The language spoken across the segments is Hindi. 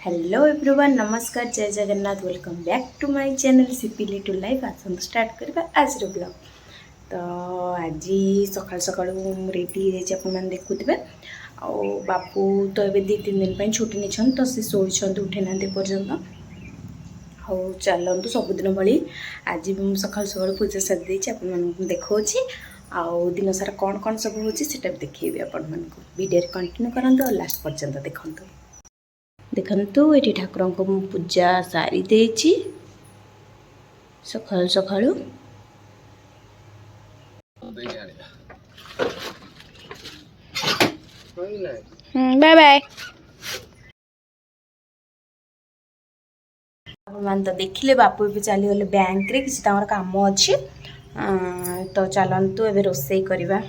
हेलो एवरीवन, नमस्कार, जय Jagannath. Welcome back to my channel Sipili to life. आसतु स्टार्ट करबा आज ब्लॉग। तो आज सकाल सकाल रेडी हो देखुवे। बापू तो ये 2-3 दिन पर छुट्टी नहीं, तो सी शोन उठे ना पर्यटन। हाँ चलतु सबुदिन भाई आज भी मुझे सकाल सकाल पूजा सारी देती आप देखा आउ दिन सारा कौन कौन सब होता भी देखी आपण वीडियो कंटिन्यू करंतु और लास्ट पर्यंत देखंतु। देखंतु ये ठाकुर को पूजा सारी देची सकाल सकाल। Bye bye. मान तो देखिले बापू भी चली गले बैंक रे किसी तामर काम अच्छी। तो चलतु एबे रोसई करबा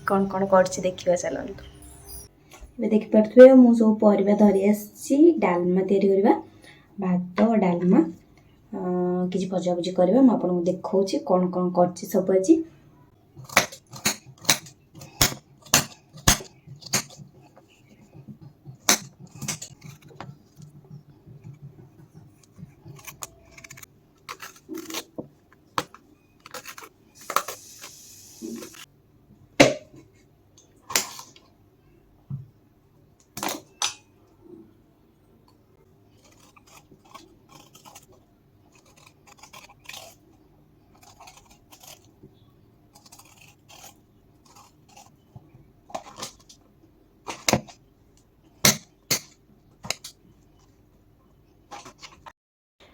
कौन कौन करछि देखिबा चलतु। ये देखि पारथुए मु सब परिबा धरि आछि डालमा तयारी करबा भात डालमा किछि भजा भजी करबा। म आपन देखौछि कोन कोन करछि सब अछि।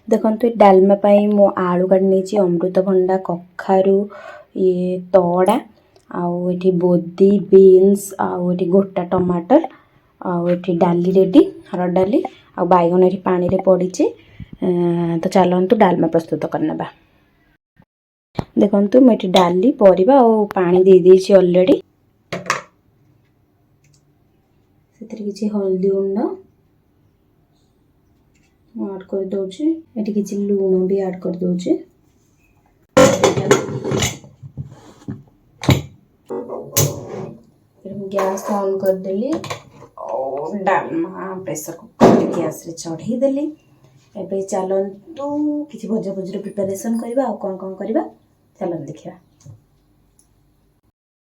देखंतु डालमा पाई मो आलू काट नेची अमृतभंडा कखारू ये तोड़ा आउ एठी बोदी बीन्स आउ एठी गोटा टमाटर आउ एठी डाली रेडी हरड़ डाली आउ बैगन एठी पानी रे पड़ीची। तो चलंतु डालमा प्रस्तुत करनबा। देखंतु मैं एठी डाली परिबा आउ पानी दे देची ऑलरेडी। सेतरी किछि हल्दी गुंड ऐड कर दोचे। एटी किछि लूण भी ऐड कर दोचे। फिर हम गैस ऑन कर देली और डालमा प्रेशर कुकर गैस रे चढ़ी देली। एबे चलंतु किछि भजा भजी रो प्रिपरेशन करबा और कोन कोन करबा चलन देखिबा।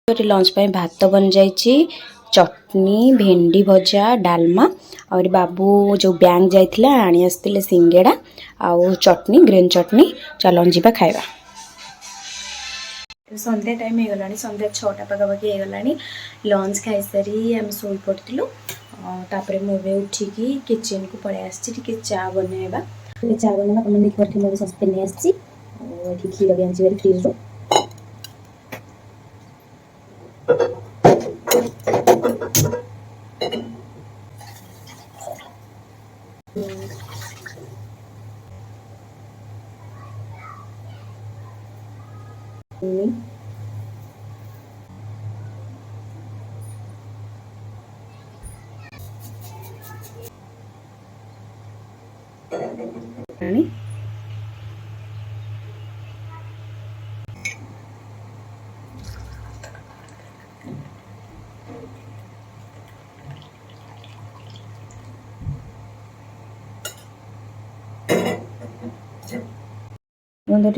तो लंच पे भात बन जाइछि, चटनी भेंडी भजा डालमा और बाबू जो बैंक जाइथिला आनी आस्तिले सिंगेड़ा आउ चटनी ग्रीन चटनी। चलन जीवा खाइबा। संध्या टाइम हो गलानी, संध्या 6टा पाखापाखि हो गलानी। लंच खाई सारी आम शोई पड़िलु। तापरे मुझे उठिकी किचन को पड़े आसी चा बनवा। चा बनवा तुम देख पारे सस्पेन नहीं आसी क्षीर भी आनी फ्रिज रो।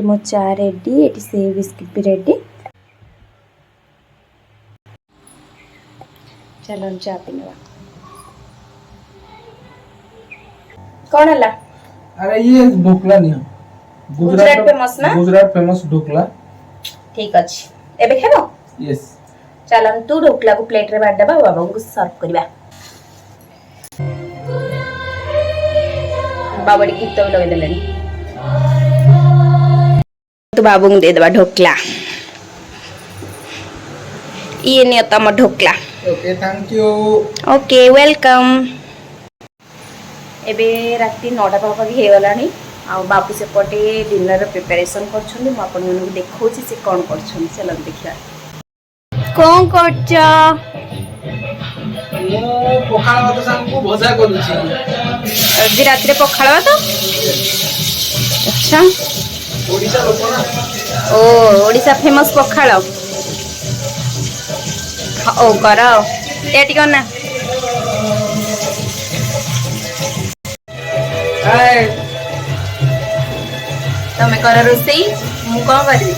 मो चा रेडी, ये सेव बिस्किट भी रेडी। चलो चा पीवा। कौन है? अरे ये ढोकला नहीं गुजरात फेमस ना? गुजरात फेमस ढोकला। ठीक अछि। एबे खेबो? यस। चलन तू ढोकला को प्लेट रे बाड देबा बाबा को सर्व करबा। बाबड़ी गीत तो लगे देलेनी। तो बाबू को दे देबा ढोकला। ये नहीं तम dhokla. Okay thank you. Okay welcome. एबे राति 9टा पाखापाखि हो गलानी। आ बाबू से पटे डिनर प्रिपरेशन करछन। म आपन मन को देखौछि से कोन करछन। चलो देखिया कोन करछ। मो पखाल भात संग को भजा करूछि। आज रात रे पखाल भात। अच्छा ओडिसा लोक ना। ओ ओडिसा फेमस पखाल। ओ करो ए टिको ना कर रोसई मु कौन करी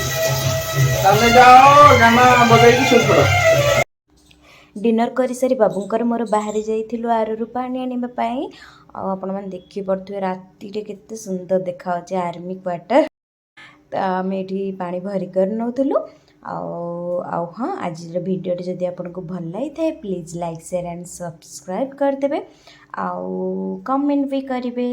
तमे जाओ गाना बजाई शोध पड़ डिनर कर सारी बाबूंकर मोर बाहरी जाइलु आरु पानी आने आपण मैंने देखी पड़े राति केते सुंदर देखा आर्मी क्वार्टर तो आम ये पानी भरिक नौलु हाँ आज भिडियो जदि आपको भल लगी please like share and subscribe करदे आउ कमेंट भी करेंगे।